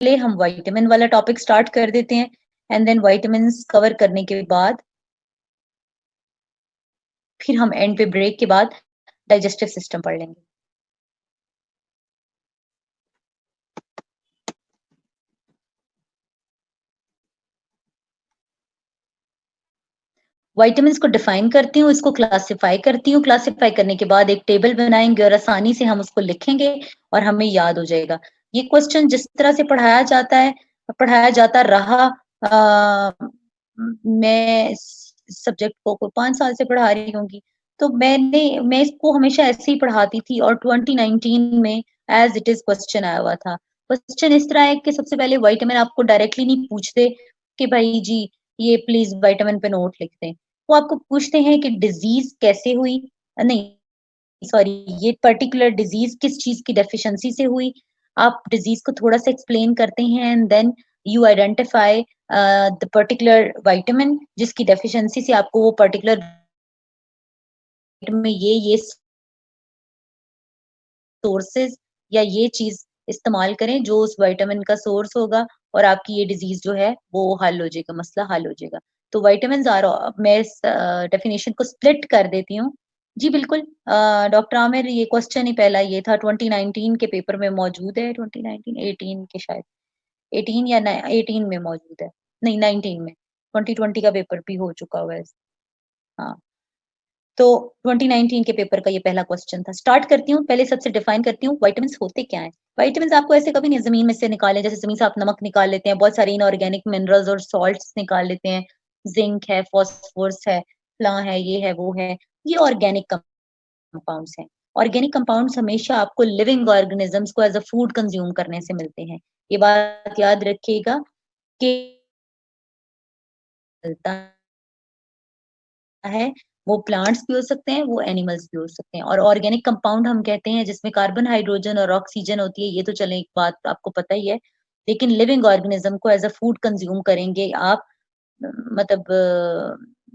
पहले हम विटामिन वाला टॉपिक स्टार्ट कर देते हैं एंड देन विटामिन्स कवर करने के बाद फिर हम एंड पे ब्रेक के बाद डाइजेस्टिव सिस्टम पढ़ लेंगे। विटामिन्स को डिफाइन करती हूँ, इसको क्लासिफाई करती हूँ, क्लासिफाई करने के बाद एक टेबल बनाएंगे और आसानी से हम उसको लिखेंगे और हमें याद हो जाएगा। ये क्वेश्चन जिस तरह से पढ़ाया जाता है, पढ़ाया जाता रहा, मैं इस सब्जेक्ट को 5 साल से पढ़ा रही होंगी, तो मैं इसको हमेशा ऐसे ही पढ़ाती थी और 2019 में एज़ इट इज़ क्वेश्चन आया हुआ था। क्वेश्चन इस तरह है कि सबसे पहले विटामिन आपको डायरेक्टली नहीं पूछते कि भाई जी ये प्लीज़ विटामिन पे नोट लिख दें। वो आपको पूछते हैं कि डिज़ीज़ कैसे हुई? नहीं, सॉरी, ये पर्टिकुलर डिज़ीज़ किस चीज़ की डेफिशिएंसी से हुई? आप डिज़ीज़ को थोड़ा-सा एक्सप्लेन करते हैं and then you identify the particular vitamin जिसकी डेफिशिएंसी से आपको वो पर्टिकुलर में ये सोर्सेज़ या ये चीज़ इस्तेमाल करें जो उस विटामिन का सोर्स होगा और आपकी ये डिज़ीज़ जो है वो हल हो जाएगा, मसला हल हो जाएगा। तो विटामिन्स आर मैं इस डेफिनिशन को स्प्लिट कर देती हूँ। जी बिल्कुल, डॉक्टर आमिर ये क्वेश्चन ही पहला ये था 2019 के पेपर में मौजूद है, 2019 18 के शायद 18 या न 18 में मौजूद है। नहीं 19 में, 2020 का पेपर भी हो चुका हुआ है। हाँ। तो 2019 के पेपर का ये पहला क्वेश्चन था। स्टार्ट करती हूँ, पहले सबसे डिफाइन करती हूँ विटामिन्स होते क्या हैं? विटामिन्स आपको ऐसे कभी नहीं ज़मीन में से निकाले, जैसे ज़मीन से आप नमक निकाल लेते हैं, बहुत सारे इनऑर्गेनिक मिनरल्स और साल्ट्स निकाल लेते हैं, ज़िंक है, फास्फोरस है, फलां है, ये है, वो है। ये ऑर्गेनिक कंपाउंड्स हैं। ऑर्गेनिक कंपाउंड्स हमेशा आपको लिविंग ऑर्गेनिज़म्स को एज़ अ फूड कंज़्यूम करने से मिलते हैं। ये बात याद रखिएगा कि मिलता है, वो प्लांट्स भी हो सकते हैं, वो एनिमल्स भी हो सकते हैं और ऑर्गेनिक कंपाउंड हम कहते हैं जिसमें कार्बन, हाइड्रोजन और ऑक्सीजन होती है, ये तो चलें एक बात आपको पता ही है। लेकिन लिविंग ऑर्गेनिज़्म को एज़ अ फूड कंज़्यूम करेंगे आप, मतलब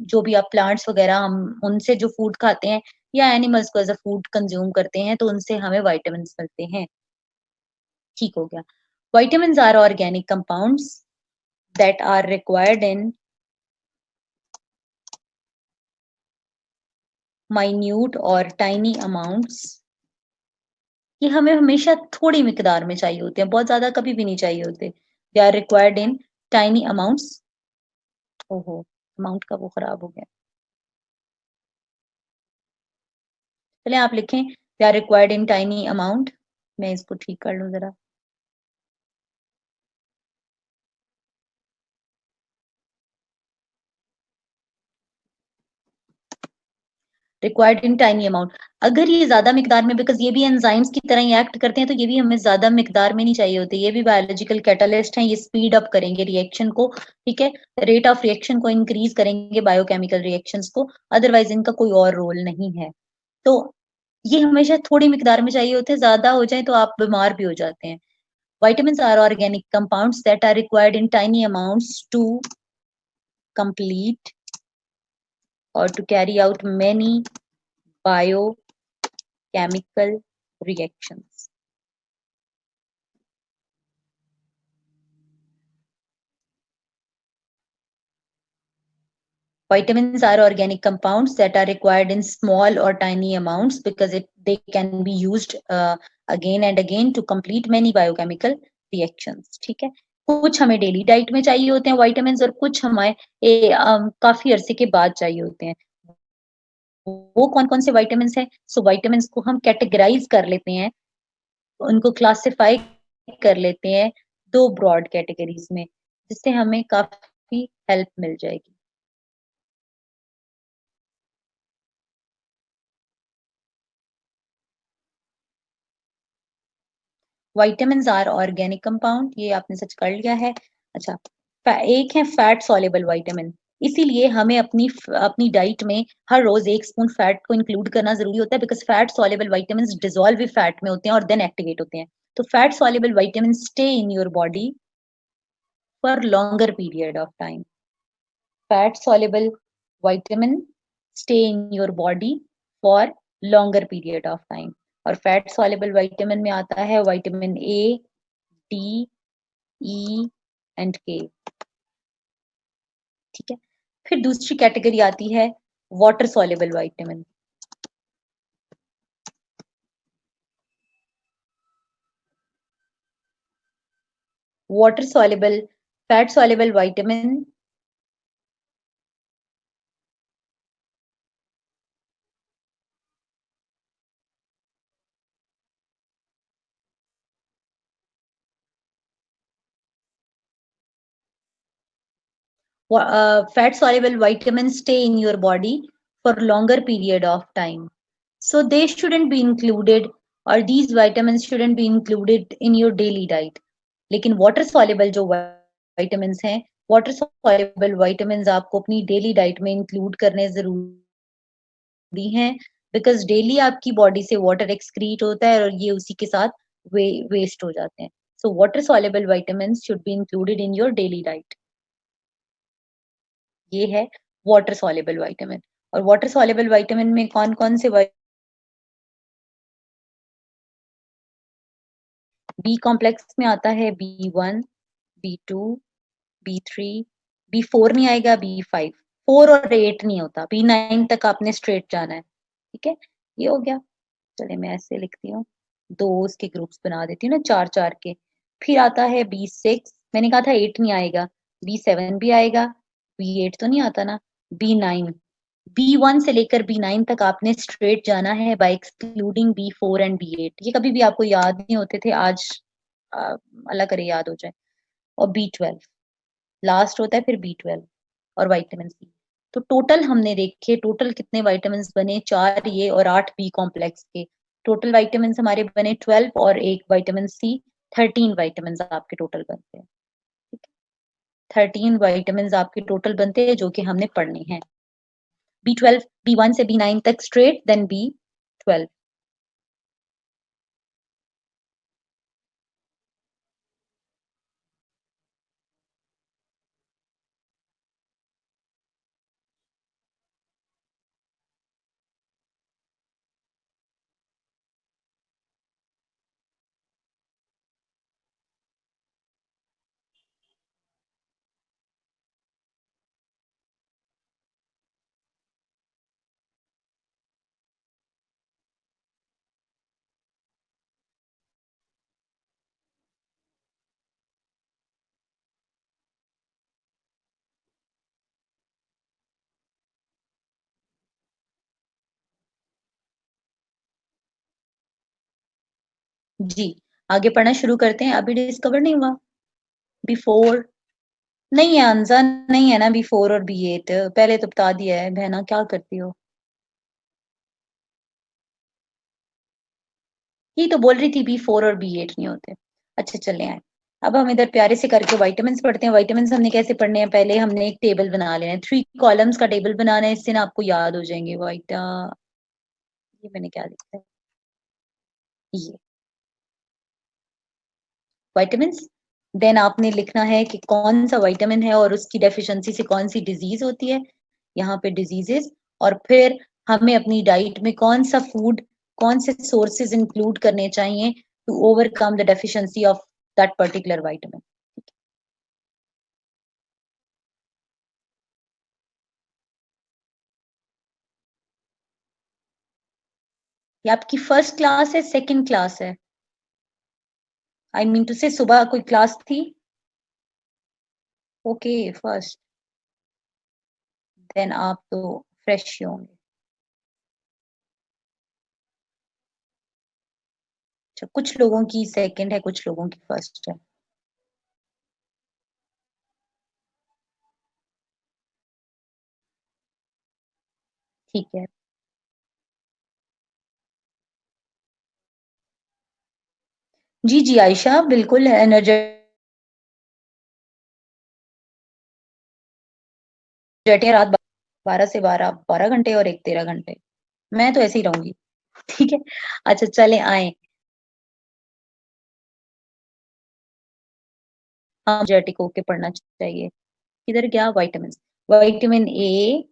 जो भी आप प्लांट्स वगैरह हम उनसे जो फूड खाते हैं या एनिमल्स को एज़ अ फूड कंज़्यूम करते हैं, तो उनसे हमें विटामिन्स मिलते हैं। ठीक हो गया। Vitamins are organic compounds that are required in minute और tiny amounts, ये हमें हमेशा थोड़ी मिकदार में चाहिए होते हैं, बहुत ज़्यादा कभी भी नहीं चाहिए होते। They are required in tiny amounts. ओहो! अमाउंट का वो खराब हो गया। चलें आप लिखें they are required in tiny amount. मैं इसको ठीक कर लूँ ज़रा। Required in tiny amount. अगर ये ज़्यादा मिकदार में, बिकॉज़ ये भी एंजाइम्स की तरह ही एक्ट करते हैं, तो ये भी हमें ज़्यादा मिकदार में नहीं चाहिए होते। ये भी बायोलॉजिकल कैटलिस्ट हैं, ये स्पीड अप करेंगे रिएक्शन को, ठीक है? रेट ऑफ रिएक्शन को इंक्रीज़ करेंगे, बायोकेमिकल रिएक्शंस को, अदरवाइज़ इनका कोई और रोल नहीं है। तो ये हमेशा थोड़ी मिकदार में चाहिए होते हैं, ज़्यादा हो जाएँ तो आप बीमार भी हो जाते हैं। Vitamins are organic compounds that are required in tiny amounts to complete or to carry out many biochemical reactions. Vitamins are organic compounds that are required in small or tiny amounts because they can be used again and again to complete many biochemical reactions. ठीक है, कुछ हमें daily diet में चाहिए होते हैं vitamins और कुछ हमें काफी अरसे के बाद चाहिए होते हैं। वो कौन-कौन से विटामिन्स हैं? सो विटामिन्स को हम कैटेगराइज़ कर लेते हैं, उनको क्लासिफाई कर लेते हैं 2 ब्रॉड कैटेगरीज़ में, जिससे हमें काफ़ी हेल्प मिल जाएगी। विटामिन्स आर ऑर्गेनिक कंपाउंड, ये आपने सच कर लिया है। अच्छा, एक है फैट सॉल्युबल विटामिन, इसीलिए हमें अपनी डाइट में हर रोज़ 1 स्पून फैट को इंक्लूड करना ज़रूरी होता है because fat soluble vitamins dissolve he fat में होते हैं और देन एक्टिवेट होते हैं। तो fat soluble vitamins stay in your body for longer period of time. Fat soluble vitamin stay in your body for longer period of time। और fat soluble vitamin में आता है vitamin A, D, E and के। ठीक है, फिर दूसरी category आती है water soluble vitamin. Water soluble, fat soluble vitamin, fat soluble vitamins stay in your body for longer period of time, so they shouldn't be included, or these vitamins shouldn't be included in your daily diet. लेकिन water soluble जो vitamins हैं, water soluble vitamins आपको अपनी daily diet में include करने जरूरी हैं, because daily आपकी बॉडी से वाटर एक्सक्रीट होता है और ये उसी के साथ वेस्ट हो जाते हैं। So water soluble vitamins should be included in your daily diet. ये है वाटर सॉल्युबल विटामिन। और वाटर सॉल्युबल विटामिन में कौन कौन से बी कॉम्प्लेक्स में आता है B1, B2, B3, B4 नहीं आएगा, B5, 4 और 8 नहीं होता, B9 तक आपने स्ट्रेट जाना है। ठीक है, ये हो गया। चलिए मैं ऐसे लिखती हूँ, दो उसके ग्रुप्स बना देती हूँ ना, चार चार के। फिर आता है B6, मैंने कहा था 8 नहीं आएगा, B7 भी आएगा, B8 तो नहीं आता ना, B9, B1 से लेकर B9 तक आपने स्ट्रेट जाना है bye excluding B4 and B8। ये कभी भी आपको याद नहीं होते थे, आज अ, अल्लाह करे याद हो जाए। और B12 लास्ट होता है, फिर B12 और विटामिन सी। तो टोटल हमने देखे, टोटल कितने विटामिन बने, 4 ये और 8 बी कॉम्प्लेक्स के। टोटल विटामिन हमारे बने 12 और एक विटामिन सी, 13 विटामिन आपके टोटल बनते हैं। 13 विटामिन आपके टोटल बनते हैं जो कि हमने पढ़ने हैं। B12, B1 से B9 तक स्ट्रेट, देन B12। जी, आगे पढ़ना शुरू करते हैं। अभी डिस्कवर नहीं हुआ B4? नहीं है अंजा, नहीं है ना B4 और B8, पहले तो बता दिया है। बहना क्या करती हो? यही तो बोल रही थी, B4 और B8 नहीं होते। अच्छा चले आए, अब हम इधर प्यारे से करके विटामिन पढ़ते हैं। विटामिन हमने कैसे पढ़ने हैं, पहले हमने एक टेबल बना लेना है, 3 कॉलम्स का टेबल बनाना है, इससे ना आपको याद हो जाएंगे ये मैंने क्या लिखा है, ये विटामिन। देन आपने लिखना है कि कौन सा विटामिन है और उसकी डेफिशिएंसी से कौन सी डिजीज होती है, यहाँ पे डिजीजेस। और फिर हमें अपनी डाइट में कौन सा फूड, कौन से सोर्सेज इंक्लूड करने चाहिए to overcome the deficiency of that particular vitamin. ये आपकी फर्स्ट क्लास है, सेकंड क्लास है? आई मीन टू से सुबह कोई क्लास थी? Okay, first. देन आप तो फ्रेश ही होंगे। अच्छा, कुछ लोगों की सेकंड है, कुछ लोगों की फर्स्ट है। ठीक है। जी जी आयशा, बिल्कुल है एनर्जेटिक। रात 12 से 12, 12 घंटे और एक 13 घंटे। मैं तो ऐसे ही रहूंगी। ठीक है। अच्छा चले आए, हम एनर्जेटिक होके पढ़ना चाहिए। किधर गया विटामिन? विटामिन ए,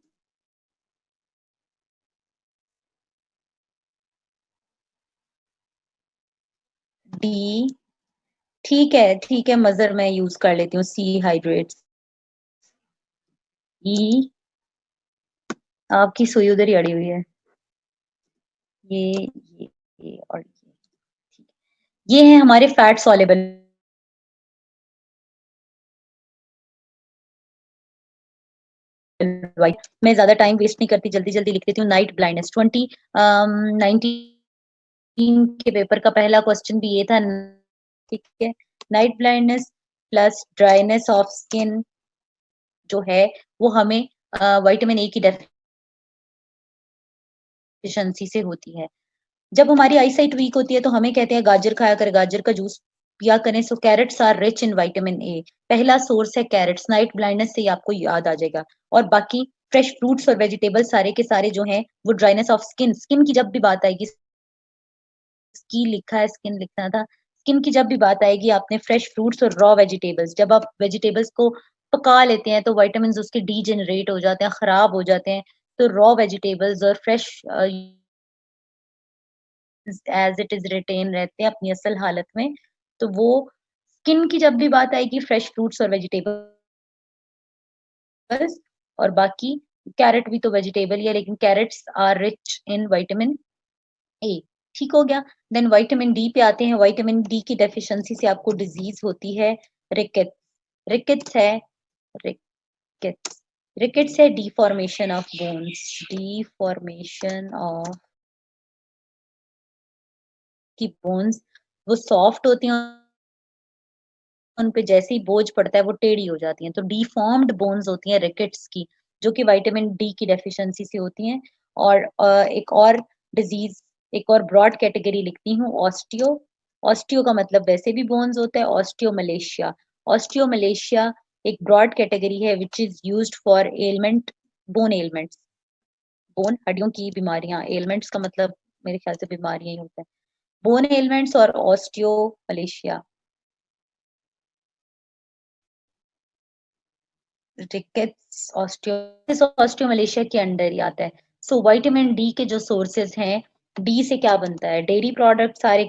डी, ठीक है, मज़र मैं यूज़ कर लेती हूँ, सी हाइड्रेट्स। ई आपकी सुई उधर ही अड़ी हुई है। ये और ठीक है। ये हैं हमारे फैट सॉल्युबल वाइट। मैं ज़्यादा टाइम वेस्ट नहीं करती, जल्दी-जल्दी लिख देती हूँ। नाइट ब्लाइंडनेस 19 के पेपर का पहला क्वेश्चन भी ये था, ठीक है? Night blindness plus dryness of skin जो है, वो हमें विटामिन ए की डेफिशिएंसी से होती है। जब हमारी आईसाइट वीक होती है तो हमें कहते हैं गाजर खाया करें, गाजर का जूस पिया करें। So carrots are rich in vitamin A. पहला सोर्स है कैरेट्स। नाइट ब्लाइंडनेस से ही आपको याद आ जाएगा। और बाकी फ्रेश फ्रूट्स और वेजिटेबल्स सारे के सारे जो हैं वो ड्राइनेस ऑफ स्किन, स्किन की जब भी बात आएगी, स्की लिखा है, स्किन लिखना था। स्किन की जब भी बात आएगी, आपने फ्रेश फ्रूट्स और रॉ वेजिटेबल्स, जब आप वेजिटेबल्स को पका लेते हैं तो विटामिन्स उसके डीजेनरेट हो जाते हैं, खराब हो जाते हैं। तो रॉ वेजिटेबल्स और fresh as it is retain रहते हैं अपनी असल हालत में। तो वो स्किन की जब भी बात आएगी, फ्रेश फ्रूट्स और वेजिटेबल्स और बाकी कैरट भी तो वेजिटेबल ही है, लेकिन carrots are rich in vitamin A. ठीक हो गया। देन विटामिन डी पे आते हैं। विटामिन डी की डेफिशिएंसी से आपको डिजीज होती है रिकेट्स। रिकेट्स है रिकेट्स रिकेट्स है deformation of bones, deformation of की बोन्स। वो सॉफ्ट होती हैं, उन पे जैसे ही बोझ पड़ता है वो टेढ़ी हो जाती हैं। तो डिफॉर्म्ड बोन्स होती हैं रिकेट्स की, जो कि विटामिन डी की डेफिशिएंसी से होती हैं। और एक और डिजीज, एक और ब्रॉड कैटेगरी लिखती हूँ, ऑस्टियो। ऑस्टियो का मतलब वैसे भी बोन्स होता है, ऑस्टियोमलेशिया। ऑस्टियोमलेशिया एक ब्रॉड कैटेगरी है which is used for element, bone elements. Bone हड्डियों की बीमारियां, एलिमेंट्स का मतलब मेरे ख्याल से बीमारियां ही होता है। बोन एलिमेंट्स और ऑस्टियोमलेशिया, रिकेट्स, ऑस्टियोमलेशिया के अंडर ही आता है। सो विटामिन डी के जो सोर्सेज हैं, डी से क्या बनता है? डेयरी प्रोडक्ट, सारे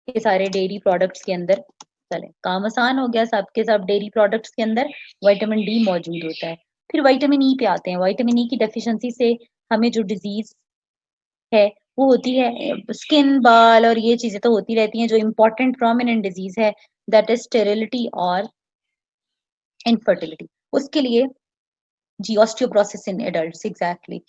के सारे डेयरी प्रोडक्ट्स के अंदर, चले काम आसान हो गया, सबके सब डेयरी प्रोडक्ट्स के अंदर विटामिन डी मौजूद होता है। फिर विटामिन ई पे आते हैं। विटामिन ई की डेफिशिएंसी से हमें जो डिजीज है वो होती है स्किन, बाल और ये चीजें तो होती रहती हैं। जो इम्पोर्टेंट प्रोमिनेंट डिजीज है दैट इज स्टेरिलिटी और इनफर्टिलिटी, उसके लिए जी, ऑस्टियोपोरोसिस इन एडल्ट्स, एग्जैक्टली।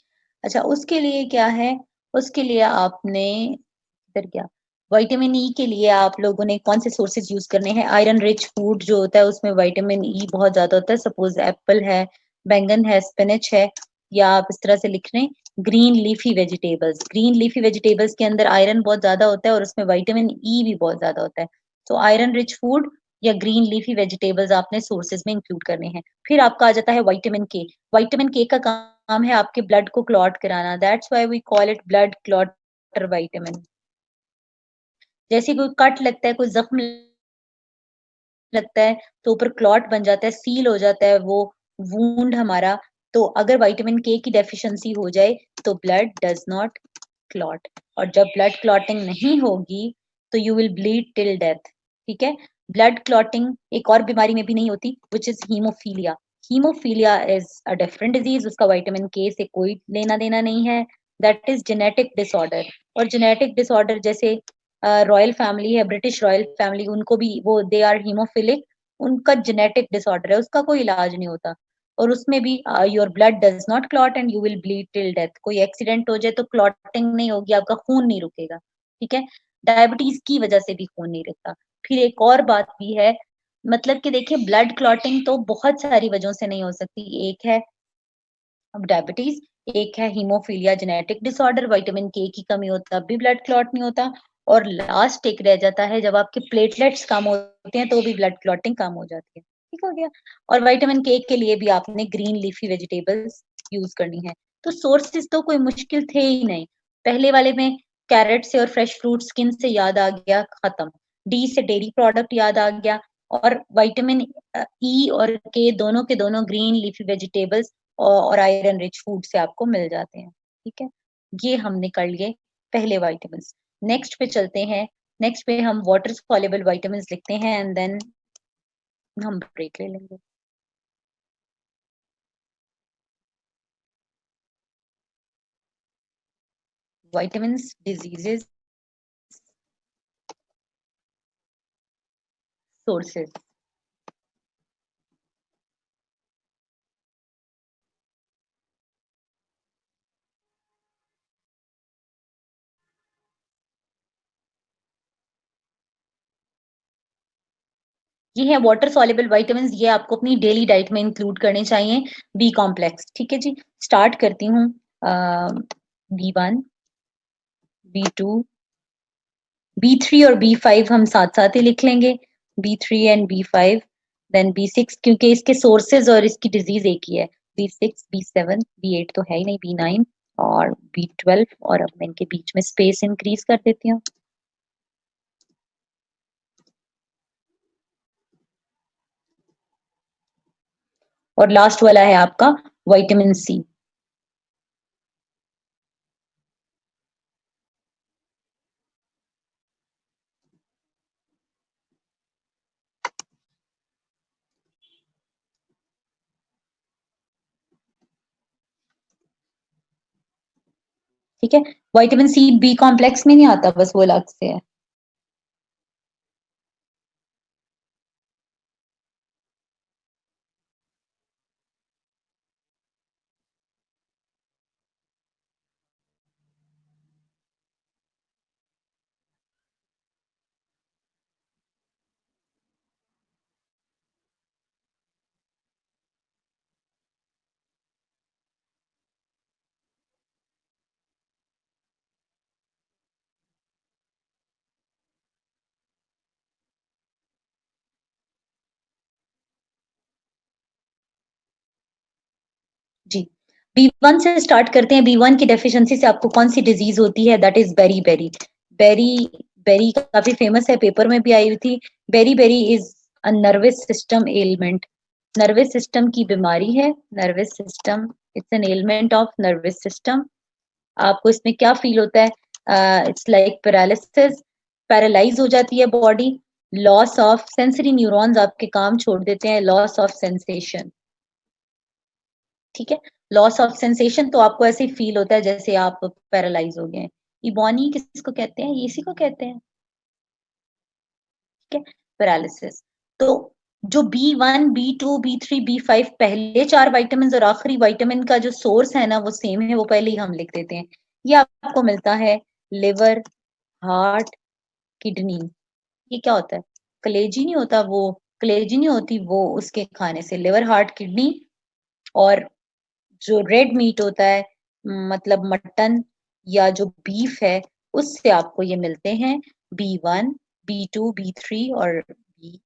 अच्छा, उसके लिए क्या है? उसके लिए आपने इधर क्या, विटामिन ई के लिए आप लोगों ने कौन से सोर्सेज यूज करने हैं? आयरन रिच फूड जो होता है उसमें विटामिन ई बहुत ज्यादा होता है। सपोज एप्पल है, बैंगन है, स्पिनच है, या आप इस तरह से लिख रहे हैं green leafy vegetables. Green leafy vegetables के अंदर आयरन बहुत ज्यादा होता है और उसमें विटामिन ई भी बहुत ज्यादा होता है। तो आयरन रिच फूड या ग्रीन लीफी वेजिटेबल्स आपने सोर्सेज में इंक्लूड करने हैं। फिर आपका आ जाता है विटामिन के। विटामिन के का काम है आपके ब्लड को क्लॉट कराना। That's why we call it blood clotter vitamin. जैसे कोई कट लगता है, कोई जख्म लगता है, तो ऊपर क्लॉट बन जाता है, सील हो जाता है वो वूंड हमारा। तो अगर विटामिन के की डेफिशिएंसी हो जाए तो ब्लड डज नॉट क्लॉट, और जब ब्लड क्लॉटिंग नहीं होगी तो you will bleed till death. ठीक है। ब्लड क्लॉटिंग एक और बीमारी में भी नहीं होती, which is haemophilia. Haemophilia is a different disease, उसका विटामिन के से कोई लेना देना नहीं है। That is genetic disorder. और जेनेटिक डिसऑर्डर जैसे रॉयल फैमिली है, ब्रिटिश रॉयल फैमिली, उनको भी वो दे आर हीमोफिलिक, उनका जेनेटिक डिसऑर्डर है, उसका कोई इलाज नहीं होता। और उसमें भी your blood does not clot and you will bleed till death. कोई एक्सीडेंट हो जाए तो क्लॉटिंग नहीं होगी, आपका खून नहीं रुकेगा। ठीक है। डायबिटीज की वजह से भी खून नहीं रुकता। फिर एक और बात भी है, मतलब कि देखिए ब्लड क्लॉटिंग तो बहुत सारी वजहों से नहीं हो सकती। एक है अब डायबिटीज, एक है हीमोफीलिया जेनेटिक डिसऑर्डर, विटामिन के की कमी हो तब भी ब्लड क्लॉट नहीं होता। और लास्ट एक रह जाता है, जब आपके प्लेटलेट्स कम होते हैं तो भी ब्लड क्लॉटिंग कम हो जाती है। ठीक हो गया। और विटामिन के लिए भी आपने ग्रीन लीफी वेजिटेबल्स यूज करनी है। तो सोर्सेज तो कोई मुश्किल थे ही नहीं। पहले वाले में कैरेट से और फ्रेश फ्रूट, स्किन से याद आ गया, खत्म। डी से डेयरी प्रोडक्ट याद आ गया। और विटामिन ई और के दोनों के दोनों ग्रीन लीफी वेजिटेबल्स और आयरन रिच फूड से आपको मिल जाते हैं। ठीक है। ये हमने कर लिए पहले विटामिन्स। नेक्स्ट पे चलते हैं नेक्स्ट पे हम वाटर सॉल्युबल विटामिन लिखते हैं एंड देन हम ब्रेक ले लेंगे। Vitamin diseases sources. ये है वाटर सॉल्युबल विटामिन, ये आपको अपनी डेली डाइट में इंक्लूड करने चाहिए। बी कॉम्प्लेक्स, ठीक है जी। स्टार्ट करती हूँ। B1, B2, B3 और B5 हम साथ साथ ही लिख लेंगे। B3 and B5, then B6, क्योंकि इसके सोर्सेज और इसकी डिजीज एक ही है। B6, B7, B8 तो है ही नहीं, B9 और B12, और अब मैं इनके बीच में स्पेस इंक्रीज कर देती हूँ। और लास्ट वाला है आपका विटामिन सी। ठीक है, विटामिन सी बी कॉम्प्लेक्स में नहीं आता, बस वो अलग से है। जी, B1 से स्टार्ट करते हैं। B1 की डेफिशिएंसी से आपको कौन सी डिजीज होती है? That is berry berry. Berry berry काफी फेमस है, पेपर में भी आई हुई थी। Beriberi is a nervous system element. Nervous system की बीमारी है, nervous system, it's an element of nervous system. आपको इसमें क्या फील होता है? इट्स लाइक पैरालिसिस, पैरालाइज हो जाती है body. Loss of sensory neurons आपके काम छोड़ देते हैं। लॉस ऑफ सेंसेशन, ठीक है। लॉस ऑफ सेंसेशन, तो आपको ऐसे फील होता है जैसे आप पैरालाइज हो गए हैं। इबॉनी किसको कहते हैं? इसी को कहते हैं, ठीक है, पैरालिसिस। तो जो B1, B2, B3, B5 पहले चार विटामिन और आखिरी विटामिन का जो सोर्स है ना वो सेम है, वो पहले ही हम लिख देते हैं। ये आपको मिलता है लिवर, हार्ट, किडनी। ये क्या होता है? कलेजी नहीं होता वो, कलेजी नहीं होती वो उसके खाने से। लिवर, हार्ट, किडनी और जो रेड मीट होता है, मतलब मटन या जो बीफ है, उससे आपको ये मिलते हैं। B1, B2, B3 और B5।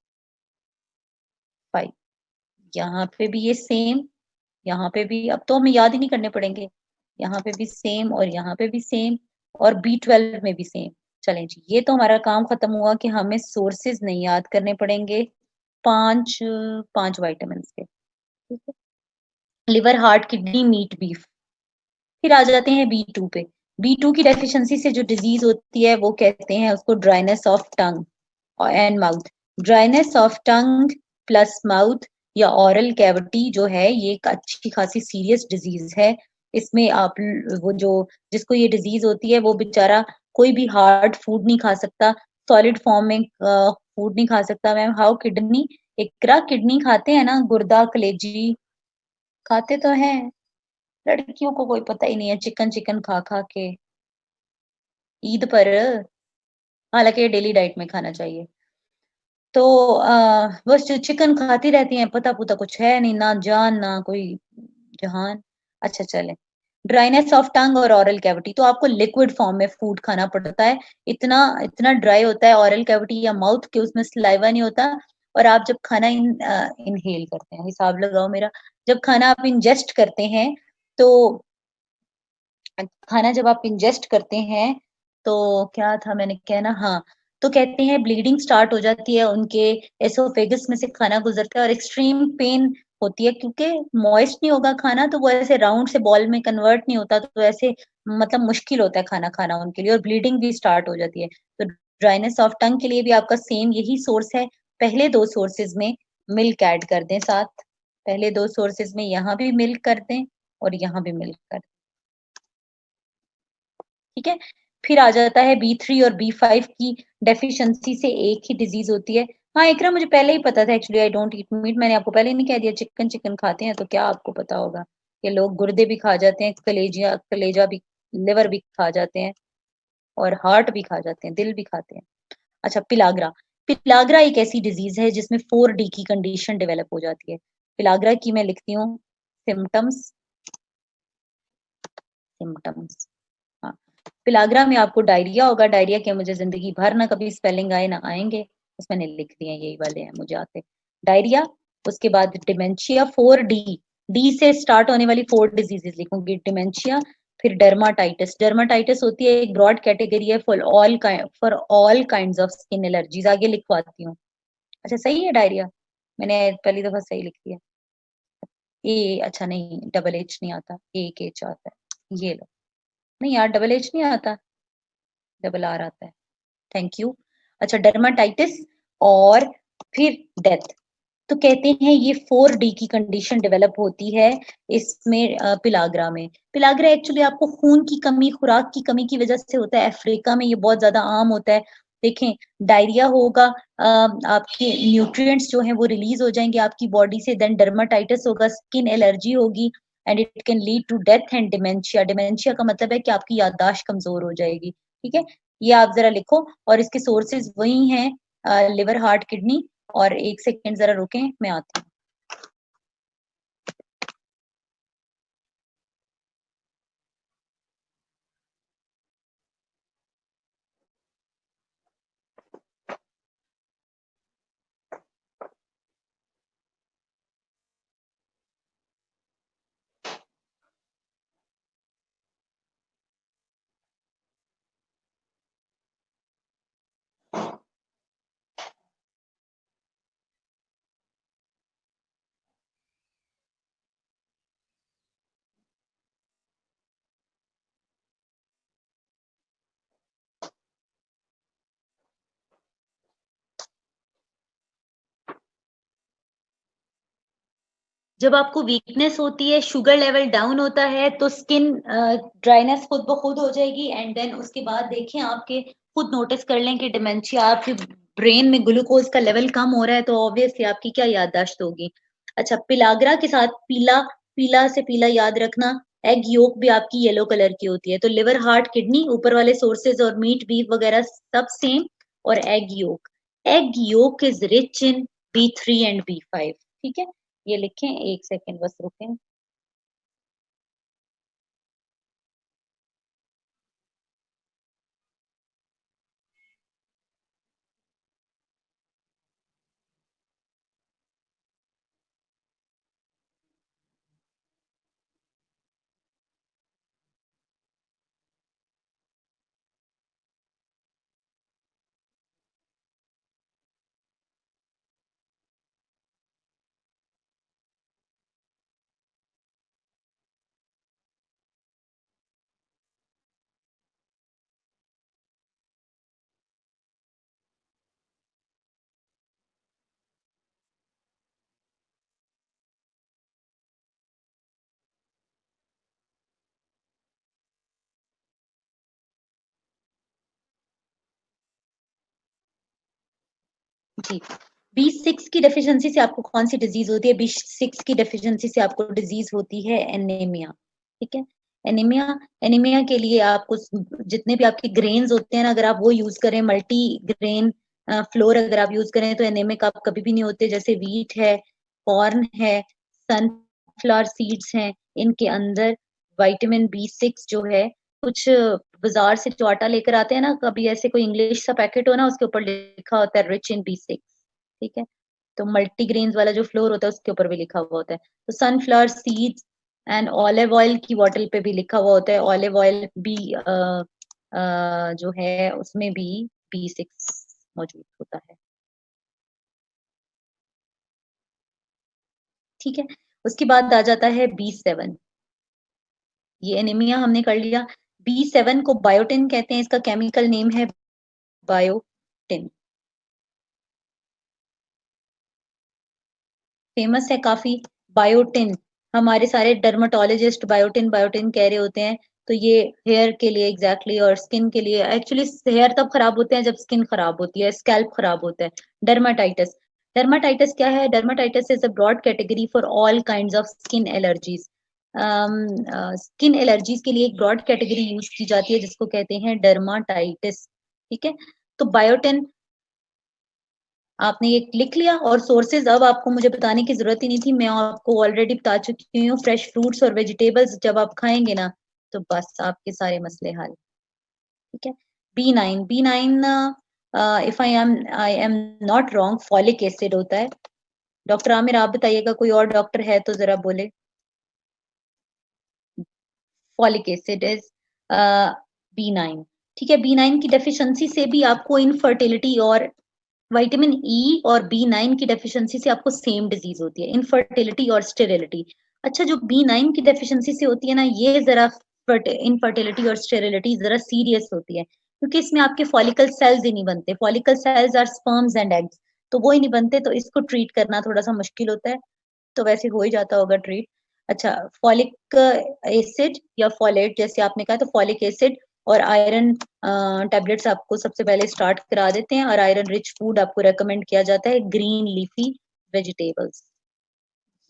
यहाँ पे भी ये सेम, यहाँ पे भी, अब तो हमें याद ही नहीं करने पड़ेंगे। यहाँ पे भी सेम और यहाँ पे भी सेम और B12 में भी सेम। चलें जी, ये तो हमारा काम खत्म हुआ कि हमें सोर्सेज नहीं याद करने पड़ेंगे पांच पांच विटामिन के, ठीक है। Liver, heart, kidney, meat, beef. फिर आ जाते हैं B2 पे। B2 की डेफिशिएंसी से जो डिजीज होती है वो कहते हैं उसको dryness of tongue and mouth. Dryness of tongue plus mouth या ऑरल कैविटी जो है, ये एक अच्छी खासी सीरियस डिजीज है। इसमें आप वो जो जिसको ये डिजीज होती है वो बेचारा कोई भी हार्ड फूड नहीं खा सकता, सॉलिड फॉर्म में फूड नहीं खा सकता। Ma'am how kidney, Iqra kidney खाते हैं ना, गुर्दा, कलेजी खाते तो हैं। लड़कियों को कोई पता ही नहीं है, चिकन चिकन खा खा के ईद पर, हालांकि डेली डाइट में खाना चाहिए। तो बस जो चिकन खाती रहती हैं, पता पुता कुछ है नहीं, ना जान ना कोई जहान। अच्छा चले, ड्राइनेस ऑफ टंग और ऑरल कैविटी, तो आपको लिक्विड फॉर्म में फूड खाना पड़ता है। इतना इतना ड्राई होता है ऑरल कैविटी या माउथ के, उसमें सलाइवा नहीं होता। और आप जब खाना इनहेल करते हैं, हिसाब लगाओ मेरा, जब खाना आप इंजेस्ट करते हैं तो खाना जब आप इंजेस्ट करते हैं तो क्या था मैंने कहना, हाँ, तो कहते हैं ब्लीडिंग स्टार्ट हो जाती है उनके एसोफेगस में से, खाना गुजरता है और एक्सट्रीम पेन होती है, क्योंकि मॉइस्ट नहीं होगा खाना तो वो ऐसे राउंड से बॉल में कन्वर्ट नहीं होता, तो ऐसे मतलब मुश्किल होता है खाना खाना उनके लिए, और ब्लीडिंग भी स्टार्ट हो जाती है। तो ड्राइनेस ऑफ टंग के लिए भी आपका सेम यही सोर्स है। पहले 2 सोर्सेज़ में मिल्क ऐड कर दें साथ। पहले 2 सोर्सेज़ में यहाँ भी मिल्क कर दें और यहाँ भी मिल्क कर दें। ठीक है? फिर आ जाता है B3 और B5 की डेफिशिएंसी से एक ही डिज़ीज़ होती है। हाँ, इकरा मुझे पहले ही पता था actually I don't eat meat मैंने आपको पहले ही नहीं कह दिया चिकन खाते हैं तो क्या आपको पता होगा? ये लोग गुर्दे भी खा जाते हैं, कलेजा भी लिवर भी खा जाते हैं और हार्ट भी खा जाते हैं, दिल भी खाते हैं। अच्छा पिलाग्रा, पिलाग्रा एक ऐसी डिज़ीज़ है जिसमें 4D की कंडीशन डेवलप हो जाती है। पिलाग्रा की मैं लिखती हूँ सिम्पटम्स सिम्पटम्स हाँ, पिलाग्रा में आपको डायरिया होगा, डायरिया के मुझे ज़िंदगी भर ना कभी स्पेलिंग आए ना आएँगे, बस मैंने लिख दिए हैं यही वाले हैं मुझे आते। डायरिया, उसके बाद डिमेंशिया 4D, डी से स्टार्ट होने वाली 4 डिज़ीज़ेज़ लिखूँगी डिमेंशिया, फिर डर्माटाइटिस, डर्माटाइटिस होती है एक ब्रॉड कैटेगरी है for all kinds of skin allergies आगे लिखवाती हूँ। अच्छा सही है डायरिया? मैंने पहली दफ़ा सही लिख दिया। अच्छा नहीं डबल एच नहीं आता, एक एच आता है। ये लो। नहीं यार डबल एच नहीं आता, डबल आर आता है। Thank you. अच्छा डर्माटाइटिस और फिर डेथ। तो कहते हैं ये 4D की कंडीशन डेवलप होती है इसमें पिलाग्रा में। पिलाग्रा एक्चुअली आपको खून की कमी, खुराक की कमी की वजह से होता है। अफ्रीका में ये बहुत ज़्यादा आम होता है। देखें डायरिया होगा आपके न्यूट्रिएंट्स जो हैं वो रिलीज़ हो जाएँगे आपकी बॉडी से, देन डर्माटाइटिस होगा, स्किन एलर्जी होगी and it can lead to death and dementia. Dementia का मतलब है कि आपकी याददाश्त कमज़ोर हो जाएगी। ठीक है? ये आप ज़रा लिखो और इसके सोर्सेज़ वही हैं लिवर, हार्ट, किडनी और 1 सेकंड ज़रा रुकें, मैं आती हूँ। जब आपको वीकनेस होती है, शुगर लेवल डाउन होता है, तो स्किन ड्राइनेस खुद ब खुद हो जाएगी एंड देन उसके बाद देखें आपके खुद नोटिस कर लें कि डिमेंशिया आपके ब्रेन में ग्लूकोज़ का लेवल कम हो रहा है, तो ऑब्वियसली आपकी क्या याददाश्त होगी। अच्छा पिलाग्रा के साथ पीला पीला से पीला याद रखना, एग योक भी आपकी येलो कलर की होती है, तो लिवर, हार्ट, किडनी ऊपर वाले सोर्सेज़ और मीट, बीफ वगैरह सब सेम और egg yolk. Egg yolk is rich in B3 and B5 ठीक है? ये लिखें 1 सेकंड बस रुकें। जी, B6 की डेफिशिएंसी से आपको कौन-सी डिज़ीज़ होती है? B6 की डेफिशिएंसी से आपको डिज़ीज़ होती है एनीमिया, ठीक है? एनीमिया एनीमिया के लिए आपको जितने भी आपके ग्रेन्स होते हैं ना, अगर आप वो यूज़ करें मल्टी ग्रेन फ्लोर अगर आप यूज़ करें तो एनीमिक आप कभी भी नहीं होते। जैसे व्हीट है, कॉर्न है, सनफ्लावर सीड्स हैं, इनके अंदर विटामिन B6 जो है कुछ बाज़ार से जो आटा लेकर आते हैं ना, कभी ऐसे कोई इंग्लिश सा पैकेट हो ना, उसके ऊपर लिखा होता है रिच इन B6 ठीक है? तो मल्टीग्रेन्स वाला जो फ्लोर होता है, उसके ऊपर भी लिखा हुआ होता है। तो sunflower seeds and olive oil की बॉटल पे भी लिखा हुआ होता है, ऑलिव ऑयल भी जो है उसमें भी B6 मौजूद होता है, ठीक है? उसके बाद आ जाता है B7 ये एनीमिया हमने कर लिया। B7 को बायोटिन कहते हैं, इसका केमिकल नेम है बायो बायोटिन फेमस है काफी। बायोटिन, हमारे सारे डर्मेटोलॉजिस्ट बायोटिन बायोटिन कह रहे होते हैं। तो ये हेयर के लिए एग्जैक्टली और स्किन के लिए, एक्चुअली हेयर तब खराब होते हैं जब स्किन खराब होती है, स्कैल्प खराब होता है। डर्माटाइटिस, डर्माटाइटिस क्या है? Dermatitis is a broad category for all kinds of skin allergies. Skin allergies के लिए एक ब्रॉड कैटेगरी यूज की जाती है जिसको कहते हैं डर्माटाइटिस। ठीक है, तो बायोटिन आपने ये लिख लिया, और सोर्सेज अब आपको मुझे बताने की जरूरत ही नहीं थी, मैं आपको ऑलरेडी बता चुकी हूँ। फ्रेश फ्रूट्स और वेजिटेबल्स जब आप खाएंगे ना, तो बस आपके सारे मसले हल। ठीक है, B9, B9 if I am not wrong folic acid होता है। डॉक्टर आमिर आप बताइएगा, कोई और डॉक्टर है तो जरा बोले। Folic acid is B9। ठीक है, B9 की डेफिशिएंसी से भी आपको इनफर्टिलिटी, और विटामिन ई और B9 की डेफिशिएंसी से आपको सेम डिजीज होती है, इनफर्टिलिटी और स्टेरिलिटी। अच्छा, जो B9 की डेफिशिएंसी से होती है ना, ये जरा इनफर्टिलिटी और स्टेरिलिटी जरा सीरियस होती है, क्योंकि इसमें आपके फॉलिकल सेल्स ही नहीं बनते। Follicle cells are sperms and eggs, तो वो ही नहीं बनते, तो इसको ट्रीट करना थोड़ा सा मुश्किल होता है। तो वैसे हो ही जाता होगा ट्रीट। अच्छा, फॉलिक एसिड या फॉलेट जैसे आपने कहा, तो फॉलिक एसिड और आयरन टैबलेट्स आपको सबसे पहले स्टार्ट करा देते हैं, और आयरन रिच फूड आपको रेकमेंड किया जाता है, ग्रीन लीफी वेजिटेबल्स।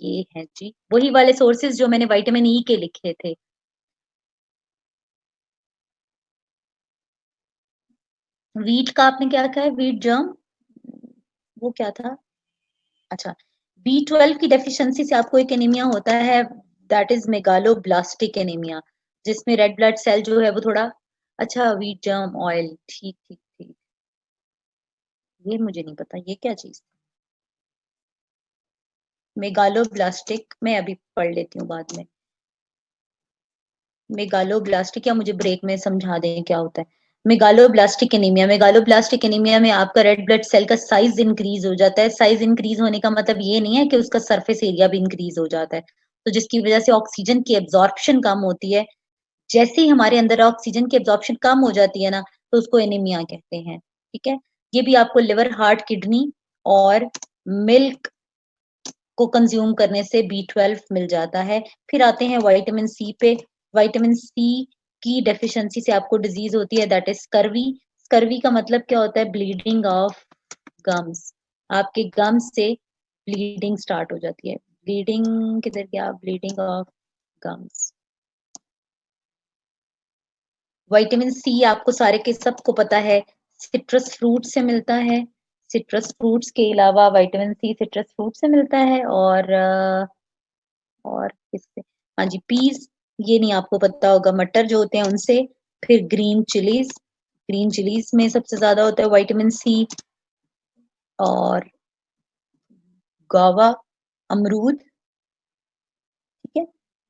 ये है जी वही वाले सोर्सेज जो मैंने विटामिन ई के लिखे थे। वीट का आपने क्या कहा है? वीट जर्म, वो क्या था? अच्छा, B12 की डेफिशिएंसी से आपको एक एनीमिया होता है, दैट इज मेगालोब्लास्टिक एनीमिया, जिसमें रेड ब्लड सेल जो है वो थोड़ा। अच्छा, वीट जर्म ऑयल, ठीक ठीक ठीक, ये मुझे नहीं पता ये क्या चीज। मेगालोब्लास्टिक मैं अभी पढ़ लेती हूँ बाद में। मेगालोब्लास्टिक, या मुझे ब्रेक में समझा दें क्या होता है? मेगालोब्लास्टिक एनीमिया, मेगालोब्लास्टिक एनीमिया में आपका रेड ब्लड सेल का साइज इंक्रीज हो जाता है। साइज इंक्रीज होने का मतलब ये नहीं है कि उसका सरफेस एरिया भी इंक्रीज हो जाता है, तो जिसकी वजह से ऑक्सीजन की एब्जॉर्प्शन कम होती है। जैसे ही हमारे अंदर ऑक्सीजन की एब्जॉर्प्शन कम हो जाती है ना, तो उसको एनीमिया कहते हैं। ठीक है, ये भी आपको लिवर, हार्ट, किडनी और मिल्क को कंज्यूम करने से B12 मिल जाता है। फिर आते हैं विटामिन सी पे। विटामिन सी की डेफिशिएंसी से आपको डिजीज होती है, दैट इज स्कर्वी। स्कर्वी का मतलब क्या होता है? Bleeding of gums. आपके गम्स से ब्लीडिंग स्टार्ट हो जाती है। ब्लीडिंग किधर गया? Bleeding of gums. Vitamin C आपको सारे के सबको पता है, सिट्रस फ्रूट से मिलता है। सिट्रस फ्रूट्स के अलावा विटामिन सी सिट्रस फ्रूट से मिलता है, और किससे? हाँ जी, पीस, ये नहीं आपको पता होगा, मटर जो होते हैं उनसे। फिर ग्रीन चिलीज, ग्रीन चिलीज में सबसे ज्यादा होता है विटामिन सी। और गावा, अमरूद, ठीक है,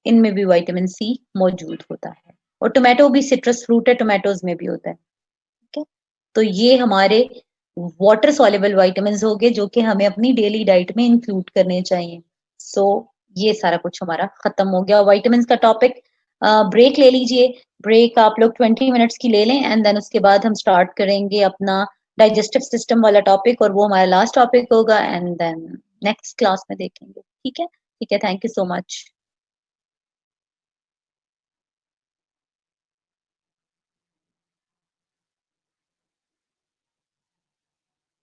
इनमें भी विटामिन सी मौजूद होता है। और टोमेटो भी सिट्रस फ्रूट है, टोमेटोज में भी होता है। ठीक है, तो ये हमारे वाटर सॉल्युबल विटामिन हो गए, जो कि हमें अपनी डेली डाइट में इंक्लूड करने चाहिए। सो ये सारा कुछ हमारा खत्म हो गया विटामिन का टॉपिक। ब्रेक ले लीजिए। ब्रेक आप लोग 20 मिनट्स की ले लें, एंड देन उसके बाद हम स्टार्ट करेंगे अपना डाइजेस्टिव सिस्टम वाला टॉपिक, और वो हमारा लास्ट टॉपिक होगा, एंड देन नेक्स्ट क्लास में देखेंगे। ठीक है, ठीक है, थैंक यू सो मच।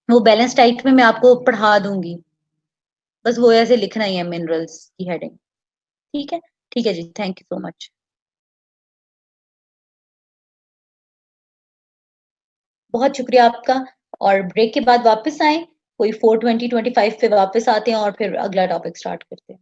वो बैलेंस डाइट में मैं आपको पढ़ा दूंगी, बस वो ऐसे लिखना ही है, मिनरल्स की हेडिंग। ठीक है, ठीक है जी, थैंक यू सो मच। बहुत शुक्रिया आपका। और ब्रेक के बाद वापस आए, कोई 4:20-4:25 पे वापस आते हैं, और फिर अगला टॉपिक स्टार्ट करते हैं।